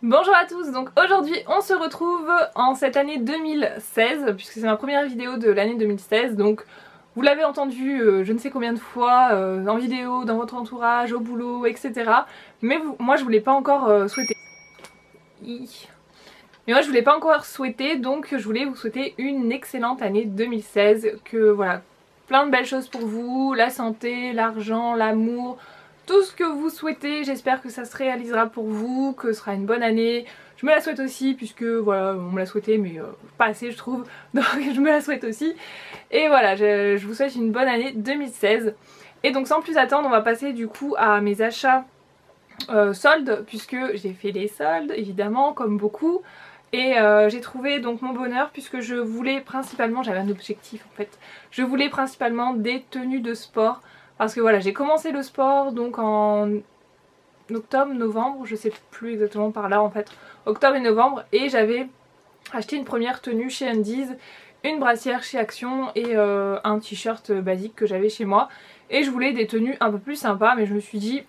Bonjour à tous, donc aujourd'hui on se retrouve en cette année 2016 puisque c'est ma première vidéo de l'année 2016, donc vous l'avez entendu je ne sais combien de fois en vidéo, dans votre entourage, au boulot, etc. Mais moi je voulais pas encore souhaiter. Mais moi je voulais pas encore souhaiter, donc je voulais vous souhaiter une excellente année 2016, que voilà, plein de belles choses pour vous, la santé, l'argent, l'amour, tout ce que vous souhaitez. J'espère que ça se réalisera pour vous, que ce sera une bonne année. Je me la souhaite aussi puisque voilà, on me l'a souhaité mais pas assez je trouve, donc je me la souhaite aussi. Et voilà, je vous souhaite une bonne année 2016. Et donc sans plus attendre, on va passer du coup à mes achats soldes, puisque j'ai fait les soldes évidemment comme beaucoup. Et j'ai trouvé donc mon bonheur puisque je voulais principalement, j'avais un objectif en fait, je voulais principalement des tenues de sport. Parce que voilà, j'ai commencé le sport donc en octobre, novembre, je sais plus exactement par là en fait, octobre et novembre, et j'avais acheté une première tenue chez Undies, une brassière chez Action et un t-shirt basique que j'avais chez moi. Et je voulais des tenues un peu plus sympas, mais je me suis dit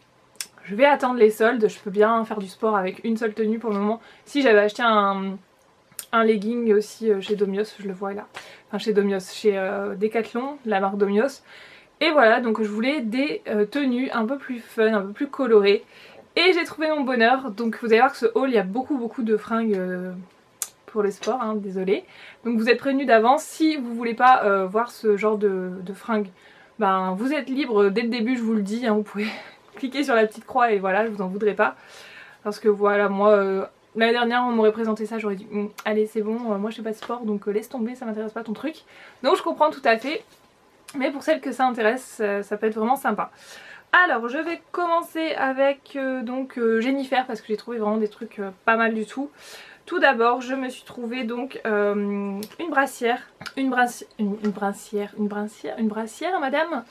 je vais attendre les soldes, je peux bien faire du sport avec une seule tenue pour le moment. Si j'avais acheté un legging aussi chez Domios, je le vois là, enfin chez Domios, chez Decathlon, la marque Domios. Et voilà, donc je voulais des tenues un peu plus fun, un peu plus colorées. Et j'ai trouvé mon bonheur. Donc vous allez voir que ce haul, il y a beaucoup de fringues pour le sport, hein, désolé. Donc vous êtes prévenus d'avance. Si vous voulez pas voir ce genre de fringues, ben vous êtes libre dès le début, je vous le dis, hein, vous pouvez cliquer sur la petite croix et voilà, je vous en voudrais pas. Parce que voilà, moi, l'année dernière on m'aurait présenté ça, j'aurais dit allez c'est bon, moi je fais pas de sport donc laisse tomber, ça m'intéresse pas ton truc. Donc je comprends tout à fait. Mais pour celles que ça intéresse, ça peut être vraiment sympa. Alors je vais commencer avec Jennifer parce que j'ai trouvé vraiment des trucs pas mal du tout. Tout d'abord je me suis trouvé donc une brassière madame.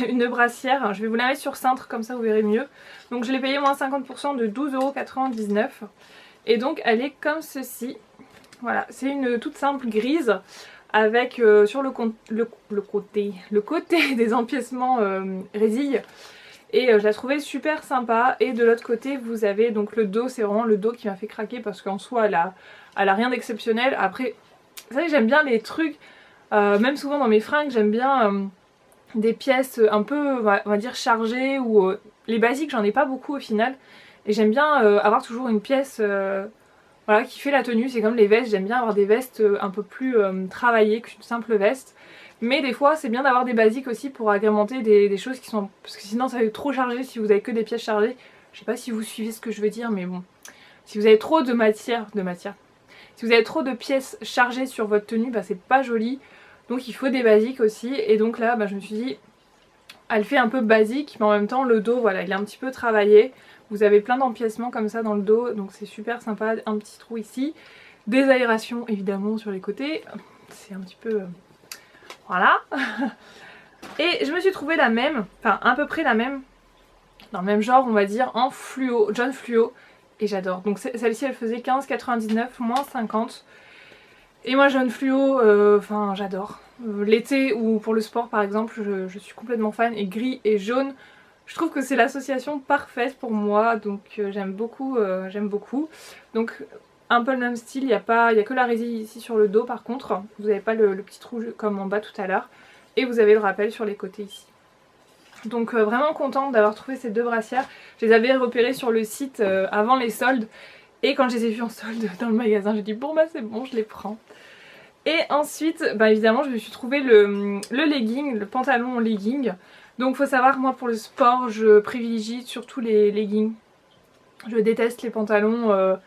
Une brassière, je vais vous la mettre sur cintre comme ça vous verrez mieux. Donc je l'ai payée moins 50% de 12,99 €. Et donc elle est comme ceci. Voilà, c'est une toute simple grise avec sur le côté des empiècements résille. Et je la trouvais super sympa. Et de l'autre côté vous avez donc le dos, c'est vraiment le dos qui m'a fait craquer parce qu'en soi elle a rien d'exceptionnel. Après, vous savez j'aime bien les trucs, même souvent dans mes fringues j'aime bien des pièces un peu on va dire chargées ou les basiques j'en ai pas beaucoup au final. Et j'aime bien avoir toujours une pièce voilà, qui fait la tenue. C'est comme les vestes, j'aime bien avoir des vestes un peu plus travaillées qu'une simple veste. Mais des fois c'est bien d'avoir des basiques aussi pour agrémenter des choses qui sont... Parce que sinon ça va être trop chargé si vous avez que des pièces chargées. Je sais pas si vous suivez ce que je veux dire mais bon. Si vous avez trop de matière... Si vous avez trop de pièces chargées sur votre tenue, bah c'est pas joli. Donc il faut des basiques aussi. Et donc là bah, je me suis dit... Elle fait un peu basique mais en même temps le dos voilà il est un petit peu travaillé. Vous avez plein d'empiècements comme ça dans le dos donc c'est super sympa. Un petit trou ici. Des aérations évidemment sur les côtés. C'est un petit peu... voilà. Et je me suis trouvé la même, enfin à peu près la même, dans le même genre on va dire, en fluo, jaune fluo. Et j'adore. Donc celle-ci elle faisait 15,99 moins 50. Et moi jaune fluo, enfin j'adore. L'été ou pour le sport par exemple, je suis complètement fan. Et gris et jaune, je trouve que c'est l'association parfaite pour moi. Donc j'aime beaucoup, j'aime beaucoup. Donc un peu le même style, il n'y a que la résille ici sur le dos par contre. Vous n'avez pas le petit trou comme en bas tout à l'heure. Et vous avez le rappel sur les côtés ici. Donc vraiment contente d'avoir trouvé ces deux brassières. Je les avais repérées sur le site avant les soldes. Et quand je les ai vues en solde dans le magasin, j'ai dit bon bah c'est bon, je les prends. Et ensuite, bah évidemment, je me suis trouvé le legging, le pantalon en legging. Donc faut savoir, moi pour le sport, je privilégie surtout les leggings. Je déteste les pantalons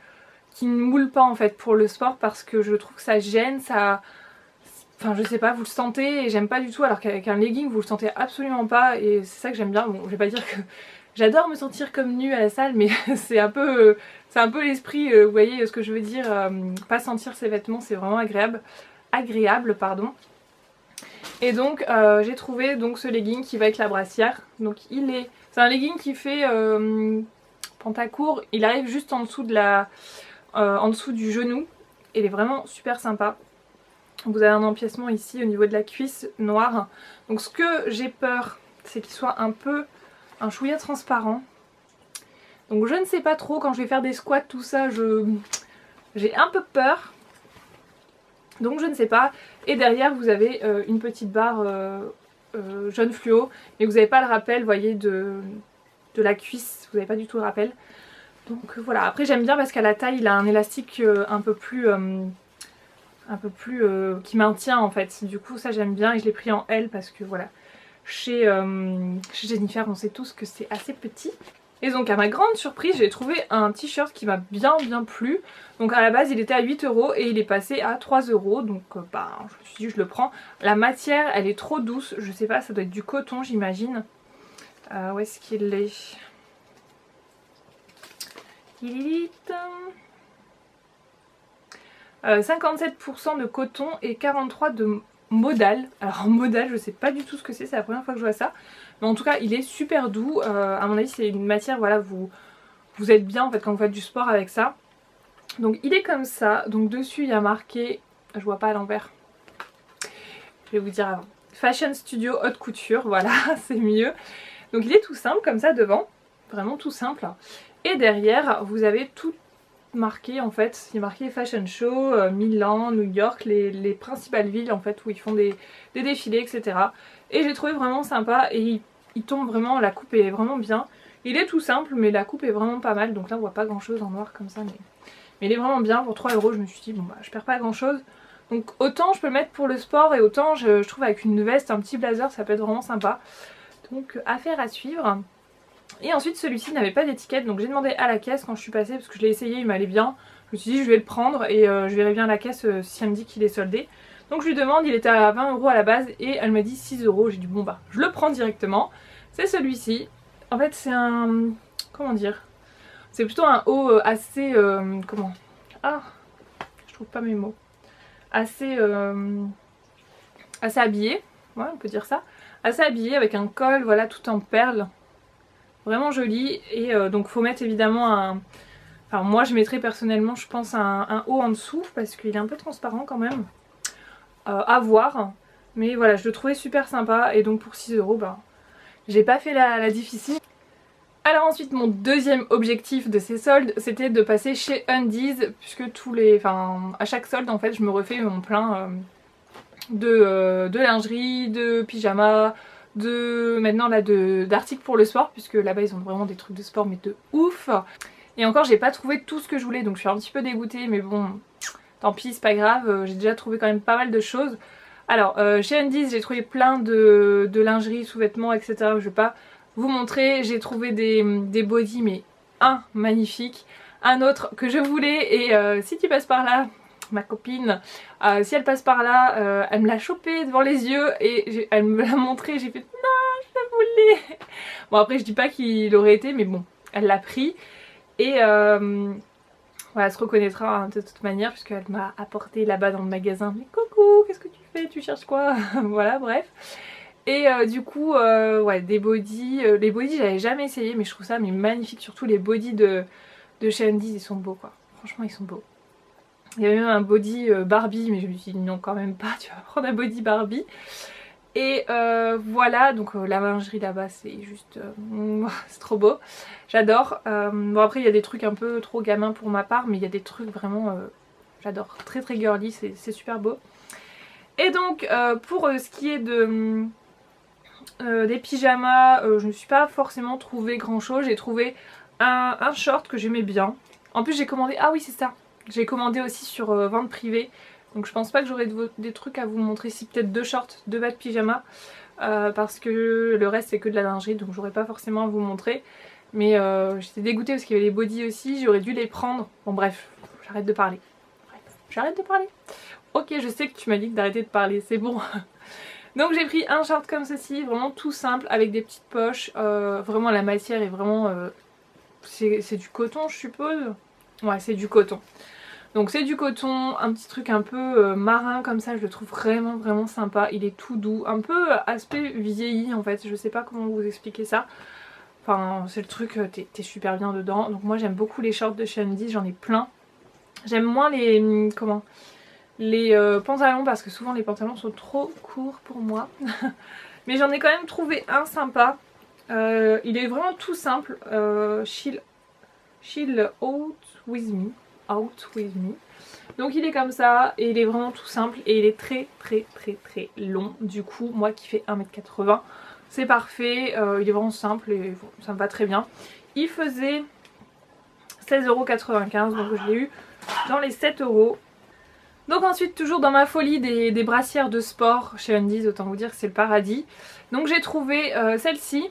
qui ne moulent pas en fait pour le sport parce que je trouve que ça gêne, ça... Enfin je sais pas, vous le sentez et j'aime pas du tout, alors qu'avec un legging vous le sentez absolument pas et c'est ça que j'aime bien. Bon je vais pas dire que j'adore me sentir comme nue à la salle mais c'est un peu l'esprit, vous voyez ce que je veux dire, pas sentir ses vêtements c'est vraiment agréable pardon. Et donc j'ai trouvé donc ce legging qui va avec la brassière. Donc c'est un legging qui fait pantacourt, il arrive juste en dessous en dessous du genou. Il est vraiment super sympa. Vous avez un empiècement ici au niveau de la cuisse noire. Donc ce que j'ai peur c'est qu'il soit un chouïa transparent. Donc je ne sais pas trop, quand je vais faire des squats tout ça, j'ai un peu peur. Donc je ne sais pas. Et derrière vous avez une petite barre jaune fluo. Mais vous n'avez pas le rappel, vous voyez, de la cuisse. Vous n'avez pas du tout le rappel. Donc voilà. Après j'aime bien parce qu'à la taille il a un élastique un peu plus qui maintient en fait. Du coup ça j'aime bien et je l'ai pris en L parce que voilà. Chez Jennifer on sait tous que c'est assez petit. Et donc à ma grande surprise j'ai trouvé un t-shirt qui m'a bien plu. Donc à la base il était à 8 € et il est passé à 3 €. Donc bah je me suis dit je le prends. La matière elle est trop douce, je sais pas, ça doit être du coton j'imagine. Où est-ce qu'il est? 57% de coton et 43% de modal. Alors modal je sais pas du tout ce que c'est la première fois que je vois ça. Mais en tout cas il est super doux, à mon avis c'est une matière, voilà, vous êtes bien en fait quand vous faites du sport avec ça. Donc il est comme ça, donc dessus il y a marqué, je vois pas à l'envers, je vais vous dire avant, Fashion Studio Haute Couture, voilà c'est mieux. Donc il est tout simple comme ça devant, vraiment tout simple. Et derrière vous avez tout marqué en fait, il y a marqué Fashion Show, Milan, New York, les principales villes en fait où ils font des défilés etc. Et j'ai trouvé vraiment sympa et il tombe vraiment, la coupe est vraiment bien. Il est tout simple mais la coupe est vraiment pas mal, donc là on voit pas grand chose en noir comme ça mais il est vraiment bien. Pour 3 € je me suis dit bon bah je perds pas grand chose. Donc autant je peux le mettre pour le sport et autant je trouve avec une veste, un petit blazer ça peut être vraiment sympa. Donc affaire à suivre. Et ensuite celui-ci n'avait pas d'étiquette donc j'ai demandé à la caisse quand je suis passée parce que je l'ai essayé, il m'allait bien. Je me suis dit je vais le prendre et je verrai bien à la caisse si elle me dit qu'il est soldé. Donc je lui demande, il était à 20 € à la base et elle m'a dit 6 €. J'ai dit bon bah je le prends directement. C'est celui-ci. En fait c'est un... comment dire, c'est plutôt un haut assez... comment... ah, je trouve pas mes mots. Assez habillé, ouais on peut dire ça. Assez habillé avec un col, voilà, tout en perles. Vraiment joli. Et donc faut mettre évidemment un... enfin moi je mettrais personnellement je pense un haut en dessous parce qu'il est un peu transparent quand même. À voir. Mais voilà, je le trouvais super sympa et donc pour 6 € bah, j'ai pas fait la difficile. Alors ensuite mon deuxième objectif de ces soldes c'était de passer chez Undies puisque tous les, enfin à chaque solde en fait je me refais mon plein de lingerie, de pyjama, de maintenant là d'articles pour le sport puisque là-bas ils ont vraiment des trucs de sport mais de ouf. Et encore j'ai pas trouvé tout ce que je voulais donc je suis un petit peu dégoûtée mais bon tant pis c'est pas grave, j'ai déjà trouvé quand même pas mal de choses. Alors chez Undies j'ai trouvé plein de lingerie, sous-vêtements etc. Je vais pas vous montrer, j'ai trouvé des bodys mais un magnifique, un autre que je voulais et si tu passes par là, ma copine, si elle passe par là, elle me l'a chopé devant les yeux et elle me l'a montré, j'ai fait non je le voulais. Bon après je dis pas qu'il aurait été mais bon elle l'a pris et voilà, elle se reconnaîtra hein, de toute manière puisqu'elle m'a apporté là-bas dans le magasin. Mais coucou, qu'est-ce que tu fais? Tu cherches quoi? Voilà, bref. Et du coup, ouais, des bodys. Les bodys, j'avais jamais essayé, mais je trouve ça mais magnifique. Surtout les bodys de chez Undies, ils sont beaux quoi. Franchement, ils sont beaux. Il y avait même un body Barbie, mais je me suis dit non, quand même pas. Tu vas prendre un body Barbie. Et voilà, donc la lingerie là-bas c'est juste... c'est trop beau, j'adore. Bon après il y a des trucs un peu trop gamins pour ma part, mais il y a des trucs vraiment... j'adore, très très girly, c'est super beau. Et donc pour ce qui est de des pyjamas, je ne suis pas forcément trouvé grand chose. J'ai trouvé un short que j'aimais bien. En plus j'ai commandé... ah oui c'est ça, j'ai commandé aussi sur vente privée. Donc je pense pas que j'aurai des trucs à vous montrer ici, peut-être 2 shorts, 2 bas de pyjama parce que le reste c'est que de la lingerie donc j'aurais pas forcément à vous montrer. Mais j'étais dégoûtée parce qu'il y avait les bodys aussi, j'aurais dû les prendre. Bon bref, j'arrête de parler. Bref, j'arrête de parler. Ok, je sais que tu m'as dit d'arrêter de parler, c'est bon. Donc j'ai pris un short comme ceci, vraiment tout simple avec des petites poches. Vraiment la matière est vraiment... c'est du coton je suppose. Ouais c'est du coton. Donc c'est du coton, un petit truc un peu marin comme ça, je le trouve vraiment vraiment sympa. Il est tout doux, un peu aspect vieilli en fait, je sais pas comment vous expliquer ça. Enfin c'est le truc, t'es super bien dedans. Donc moi j'aime beaucoup les shorts de chez Undies, j'en ai plein. J'aime moins les... comment, les pantalons parce que souvent les pantalons sont trop courts pour moi. Mais j'en ai quand même trouvé un sympa. Il est vraiment tout simple, chill. Chill Out With Me. Out With Me. Donc il est comme ça et il est vraiment tout simple et il est très long. Du coup moi qui fais 1m80 c'est parfait, il est vraiment simple et ça me va très bien. Il faisait 16,95 € donc je l'ai eu dans les 7 €. Donc ensuite toujours dans ma folie des brassières de sport chez Undies, autant vous dire que c'est le paradis. Donc j'ai trouvé celle-ci,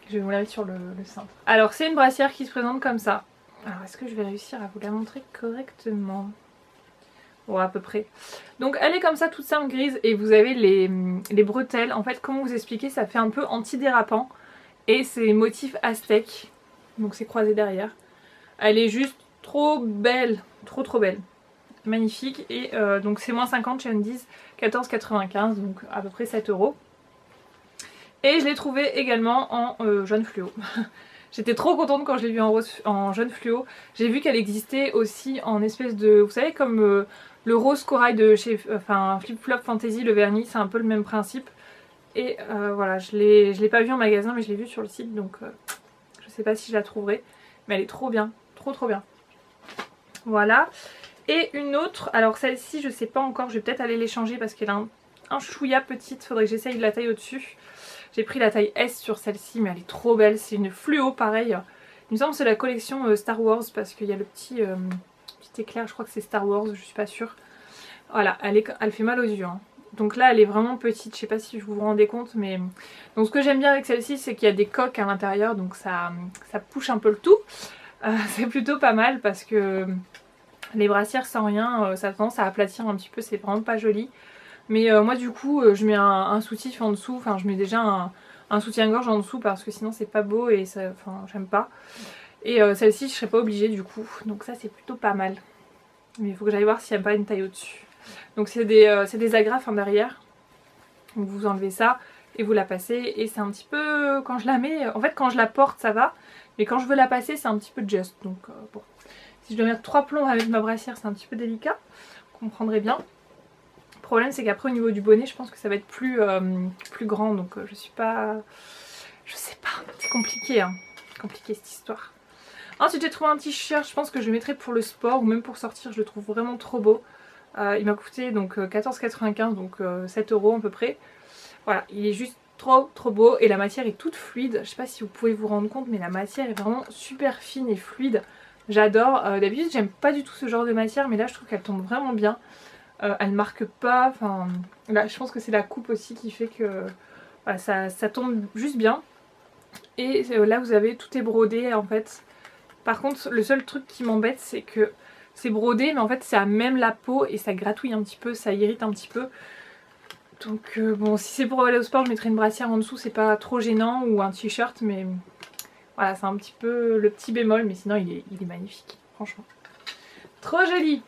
je vais vous la mettre sur le sein. Alors c'est une brassière qui se présente comme ça. Alors est-ce que je vais réussir à vous la montrer correctement? Bon, à peu près. Donc elle est comme ça toute simple grise et vous avez les bretelles. En fait comment vous expliquer, ça fait un peu antidérapant et c'est motif aztèque. Donc c'est croisé derrière. Elle est juste trop belle, trop belle. Magnifique et donc c'est moins 50 chez Undies, 14,95 donc à peu près 7 €. Et je l'ai trouvé également en jaune fluo. J'étais trop contente quand je l'ai vu en jaune fluo. J'ai vu qu'elle existait aussi en espèce de, vous savez comme le rose corail de chez Flip Flop Fantasy, le vernis, c'est un peu le même principe. Et voilà, je l'ai pas vu en magasin mais je l'ai vu sur le site donc je sais pas si je la trouverai. Mais elle est trop bien, trop bien. Voilà. Et une autre, alors celle-ci je sais pas encore, je vais peut-être aller l'échanger parce qu'elle a un chouïa petite, faudrait que j'essaye de la taille au-dessus. J'ai pris la taille S sur celle-ci mais elle est trop belle, c'est une fluo pareil. Il me semble que c'est la collection Star Wars parce qu'il y a le petit éclair, je crois que c'est Star Wars, je suis pas sûre. Voilà, elle fait mal aux yeux. Hein. Donc là elle est vraiment petite, je sais pas si vous vous rendez compte mais... Donc ce que j'aime bien avec celle-ci c'est qu'il y a des coques à l'intérieur donc ça push un peu le tout. C'est plutôt pas mal parce que les brassières sans rien ça a tendance à aplatir un petit peu, c'est vraiment pas joli. Mais moi du coup je mets un soutif en dessous, enfin je mets déjà un soutien-gorge en dessous parce que sinon c'est pas beau et ça, enfin j'aime pas. Et celle-ci je serais pas obligée du coup, donc ça c'est plutôt pas mal. Mais il faut que j'aille voir s'il n'y a pas une taille au-dessus. Donc c'est des agrafes en derrière, donc vous enlevez ça et vous la passez et c'est un petit peu, quand je la mets, en fait quand je la porte ça va, mais quand je veux la passer c'est un petit peu just, donc bon. Si je dois mettre 3 plombs avec ma brassière c'est un petit peu délicat, vous comprendrez bien. Le problème c'est qu'après au niveau du bonnet je pense que ça va être plus grand donc je sais pas, c'est compliqué hein, compliqué cette histoire. Ensuite j'ai trouvé un t-shirt, je pense que je le mettrai pour le sport ou même pour sortir, je le trouve vraiment trop beau. Il m'a coûté donc 14,95 donc 7 € à peu près. Voilà, il est juste trop beau et la matière est toute fluide. Je sais pas si vous pouvez vous rendre compte mais la matière est vraiment super fine et fluide. J'adore, d'habitude j'aime pas du tout ce genre de matière mais là je trouve qu'elle tombe vraiment bien. Elle marque pas, enfin là je pense que c'est la coupe aussi qui fait que voilà, ça tombe juste bien. Et là vous avez, tout est brodé en fait. Par contre le seul truc qui m'embête c'est que c'est brodé mais en fait c'est à même la peau et ça gratouille un petit peu, ça irrite un petit peu. Donc bon, si c'est pour aller au sport je mettrai une brassière en dessous, c'est pas trop gênant, ou un t-shirt mais voilà c'est un petit peu le petit bémol mais sinon il est magnifique franchement. Trop joli.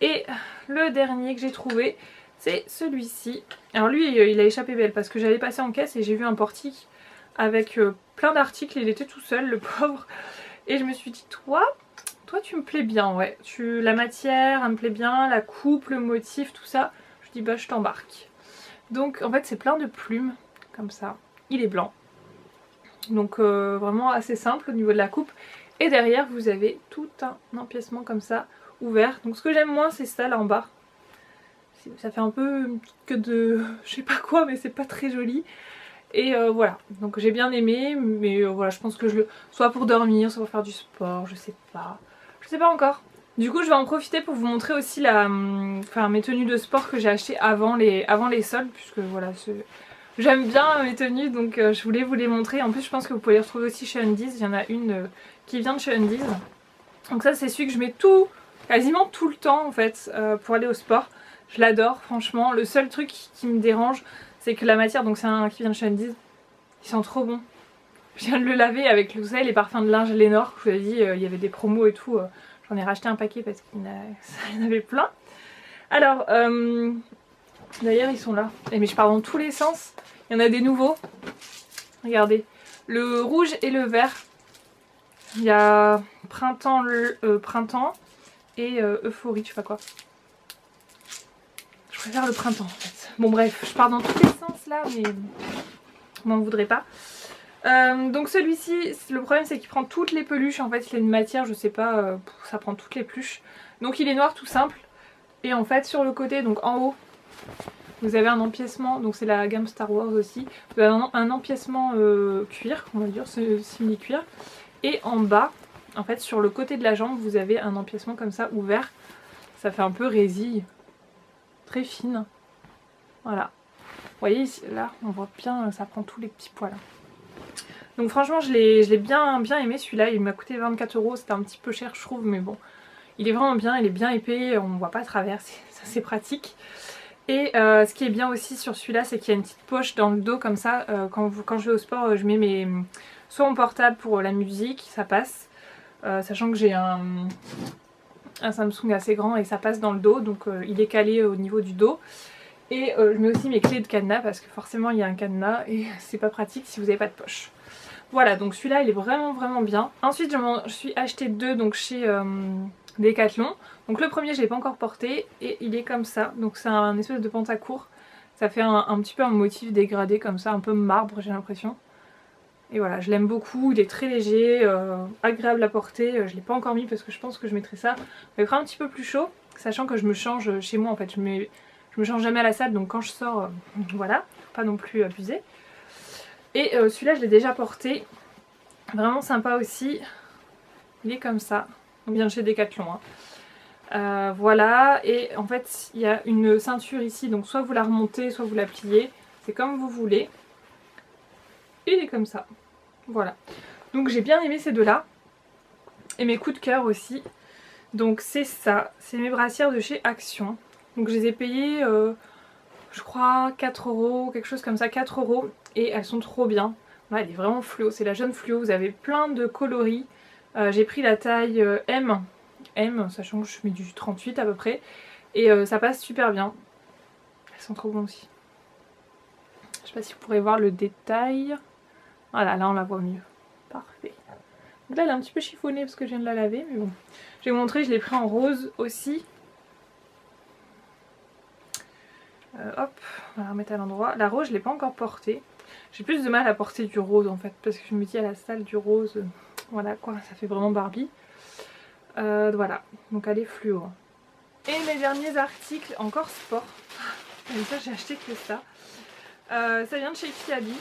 Et le dernier que j'ai trouvé c'est celui-ci. Alors lui il a échappé belle parce que j'allais passer en caisse et j'ai vu un portique avec plein d'articles, il était tout seul le pauvre. Et je me suis dit toi tu me plais bien, ouais. La matière elle me plaît bien, la coupe, le motif, tout ça. Je dis bah je t'embarque. Donc en fait c'est plein de plumes comme ça. Il est blanc. Donc vraiment assez simple au niveau de la coupe. Et derrière vous avez tout un empiècement comme ça ouvert. Donc ce que j'aime moins c'est ça là en bas. Ça fait un peu que de je sais pas quoi mais c'est pas très joli. Et voilà, donc j'ai bien aimé, mais voilà, je pense que soit pour dormir, soit pour faire du sport, je sais pas encore. Du coup je vais en profiter pour vous montrer aussi mes tenues de sport que j'ai achetées avant les soldes, puisque voilà, j'aime bien mes tenues, donc je voulais vous les montrer. En plus je pense que vous pouvez les retrouver aussi chez Undies, il y en a une qui vient de chez Undies. Donc ça c'est celui que je mets quasiment tout le temps en fait, pour aller au sport. Je l'adore franchement, le seul truc qui me dérange c'est que la matière, donc c'est un qui vient de chez Undies, il sent trop bon. Je viens de le laver avec, vous savez, les parfums de linge Lénore, je vous ai dit, il y avait des promos et tout. J'en ai racheté un paquet parce qu'il y en avait plein. Alors, d'ailleurs ils sont là. Mais je pars dans tous les sens. Il y en a des nouveaux. Regardez. Le rouge et le vert. Il y a printemps et euphorie, je sais pas quoi. Je préfère le printemps en fait. Bon bref, je pars dans tous les sens là, mais m'en voudrez pas. Donc celui-ci, le problème c'est qu'il prend toutes les peluches. En fait il a une matière, je sais pas, ça prend toutes les peluches. Donc il est noir tout simple. Et en fait sur le côté, donc en haut, vous avez un empiècement. Donc c'est la gamme Star Wars aussi. Vous avez un empiècement cuir, on va dire, simili-cuir. Et en bas, en fait sur le côté de la jambe, vous avez un empiècement comme ça ouvert. Ça fait un peu résille. Très fine. Voilà. Vous voyez ici, là on voit bien, ça prend tous les petits poils. Donc franchement je l'ai bien aimé celui-là, il m'a coûté 24 €, c'était un petit peu cher je trouve, mais bon. Il est vraiment bien, il est bien épais, on ne voit pas à travers, ça c'est pratique. Et ce qui est bien aussi sur celui-là, c'est qu'il y a une petite poche dans le dos comme ça. Quand je vais au sport, je mets soit mon portable pour la musique, ça passe. Sachant que j'ai un Samsung assez grand et ça passe dans le dos, donc il est calé au niveau du dos. Et je mets aussi mes clés de cadenas parce que forcément il y a un cadenas et c'est pas pratique si vous n'avez pas de poche. Voilà, donc celui-là il est vraiment bien. Ensuite je suis acheté deux donc chez Decathlon. Donc le premier je l'ai pas encore porté et il est comme ça. Donc c'est un espèce de pantacourt. Ça fait un petit peu un motif dégradé comme ça, un peu marbre j'ai l'impression. Et voilà, je l'aime beaucoup, il est très léger, agréable à porter. Je l'ai pas encore mis parce que je pense que je mettrai ça. Il fera un petit peu plus chaud, sachant que je me change chez moi en fait. Je me change jamais à la salle, donc quand je sors, voilà, faut pas non plus abuser. Et celui-là je l'ai déjà porté, vraiment sympa aussi. Il est comme ça, on vient de chez Decathlon. Hein. Voilà, et en fait il y a une ceinture ici, donc soit vous la remontez, soit vous la pliez, c'est comme vous voulez. Et il est comme ça, voilà. Donc j'ai bien aimé ces deux-là. Et mes coups de cœur aussi. Donc c'est ça, c'est mes brassières de chez Action. Donc je les ai payées, je crois 4 €, quelque chose comme ça, 4 €. Et elles sont trop bien. Là, elle est vraiment fluo, c'est la jaune fluo, vous avez plein de coloris. J'ai pris la taille M, sachant que je mets du 38 à peu près. Et ça passe super bien. Elles sont trop bonnes aussi. Je sais pas si vous pourrez voir le détail. Voilà, là on la voit mieux. Parfait. Donc là elle est un petit peu chiffonnée parce que je viens de la laver, mais bon. Je vais vous montrer, je l'ai pris en rose aussi. Hop, on va la remettre à l'endroit. La rose je l'ai pas encore portée. J'ai plus de mal à porter du rose en fait, parce que je me dis à la salle du rose, voilà quoi, ça fait vraiment Barbie. Voilà, donc elle est fluo. Et mes derniers articles, encore sport. Comme ça j'ai acheté que ça. Ça vient de chez Kiabi.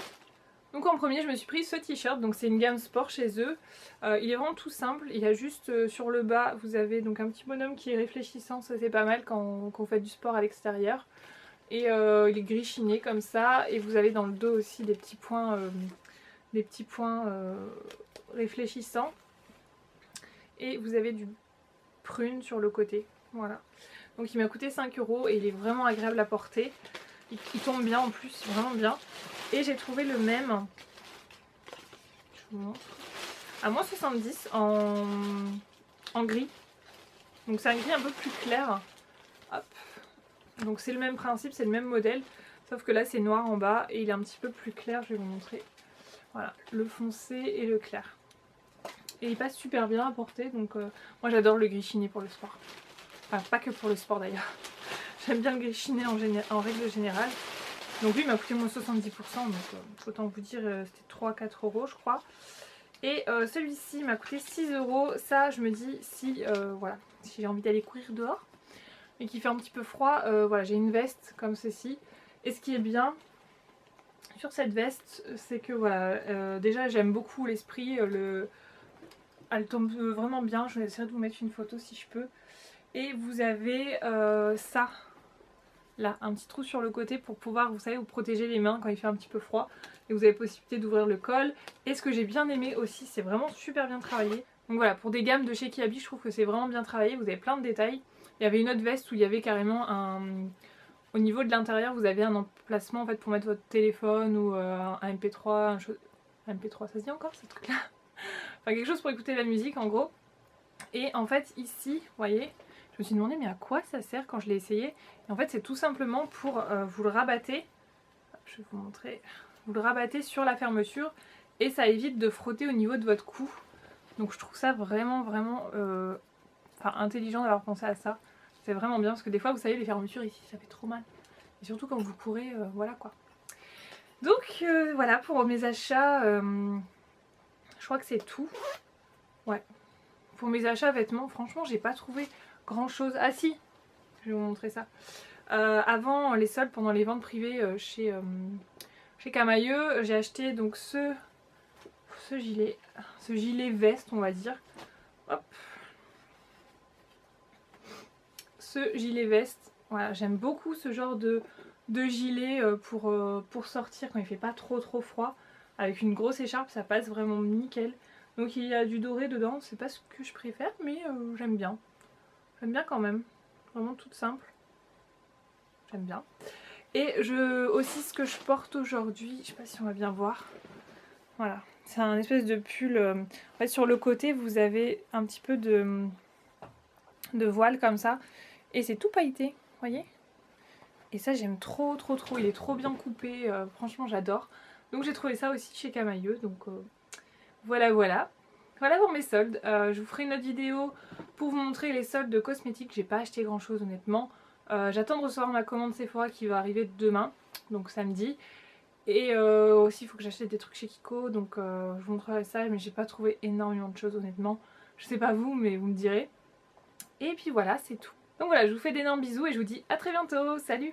Donc en premier je me suis pris ce t-shirt, donc c'est une gamme sport chez eux. Il est vraiment tout simple, il y a juste sur le bas vous avez donc un petit bonhomme qui est réfléchissant, ça c'est pas mal quand on fait du sport à l'extérieur. Et il est gris chiné comme ça, et vous avez dans le dos aussi des petits points réfléchissants. Et vous avez du prune sur le côté, voilà. Donc il m'a coûté 5 € et il est vraiment agréable à porter. Il tombe bien en plus, vraiment bien. Et j'ai trouvé le même, je vous montre, à moins 70 en gris. Donc c'est un gris un peu plus clair. Hop. Donc c'est le même principe, c'est le même modèle. Sauf que là c'est noir en bas et il est un petit peu plus clair, je vais vous montrer. Voilà, le foncé et le clair. Et il passe super bien à porter, donc moi j'adore le gris chiné pour le sport. Enfin pas que pour le sport d'ailleurs. J'aime bien le gris chiné en règle générale. Donc lui il m'a coûté moins 70%, donc autant vous dire c'était 3-4 € je crois. Et celui-ci m'a coûté 6 €. Ça je me dis si voilà, si j'ai envie d'aller courir dehors et qu'il fait un petit peu froid, voilà, j'ai une veste comme ceci. Et ce qui est bien sur cette veste, c'est que voilà, déjà j'aime beaucoup l'esprit, elle tombe vraiment bien. Je vais essayer de vous mettre une photo si je peux. Et vous avez ça. Là, un petit trou sur le côté pour pouvoir, vous savez, vous protéger les mains quand il fait un petit peu froid. Et vous avez possibilité d'ouvrir le col. Et ce que j'ai bien aimé aussi, c'est vraiment super bien travaillé. Donc voilà, pour des gammes de chez Kiabi, je trouve que c'est vraiment bien travaillé. Vous avez plein de détails. Il y avait une autre veste où il y avait carrément un... Au niveau de l'intérieur, vous avez un emplacement en fait pour mettre votre téléphone ou un MP3, un MP3, ça se dit encore ce truc-là? Enfin quelque chose pour écouter la musique en gros. Et en fait ici, vous voyez, je me suis demandé mais à quoi ça sert quand je l'ai essayé. Et en fait c'est tout simplement pour vous le rabatter. Je vais vous montrer. Vous le rabattez sur la fermeture et ça évite de frotter au niveau de votre cou. Donc je trouve ça vraiment intelligent d'avoir pensé à ça. C'est vraiment bien parce que des fois vous savez les fermetures ici ça fait trop mal. Et surtout quand vous courez, voilà quoi. Donc voilà pour mes achats, je crois que c'est tout. Ouais, pour mes achats vêtements, franchement j'ai pas trouvé grand chose. Ah si, je vais vous montrer ça. Avant les soldes, pendant les ventes privées chez Camailleux, j'ai acheté donc ce gilet veste on va dire. Hop. Ce gilet veste, voilà, j'aime beaucoup ce genre de gilet pour sortir quand il fait pas trop froid. Avec une grosse écharpe, ça passe vraiment nickel. Donc il y a du doré dedans, c'est pas ce que je préfère, mais j'aime bien. J'aime bien quand même. Vraiment toute simple. J'aime bien. Et aussi ce que je porte aujourd'hui, je sais pas si on va bien voir. Voilà, c'est un espèce de pull. En fait sur le côté vous avez un petit peu de voile comme ça. Et c'est tout pailleté, vous voyez. Et ça j'aime trop, il est trop bien coupé, franchement j'adore. Donc j'ai trouvé ça aussi chez Camailleux, donc voilà. Voilà pour mes soldes. Je vous ferai une autre vidéo pour vous montrer les soldes de cosmétiques. J'ai pas acheté grand chose honnêtement. J'attends de recevoir ma commande Sephora qui va arriver demain, donc samedi. Et aussi il faut que j'achète des trucs chez Kiko, donc je vous montrerai ça, mais j'ai pas trouvé énormément de choses honnêtement. Je sais pas vous, mais vous me direz. Et puis voilà, c'est tout. Donc voilà, je vous fais d'énormes bisous et je vous dis à très bientôt. Salut!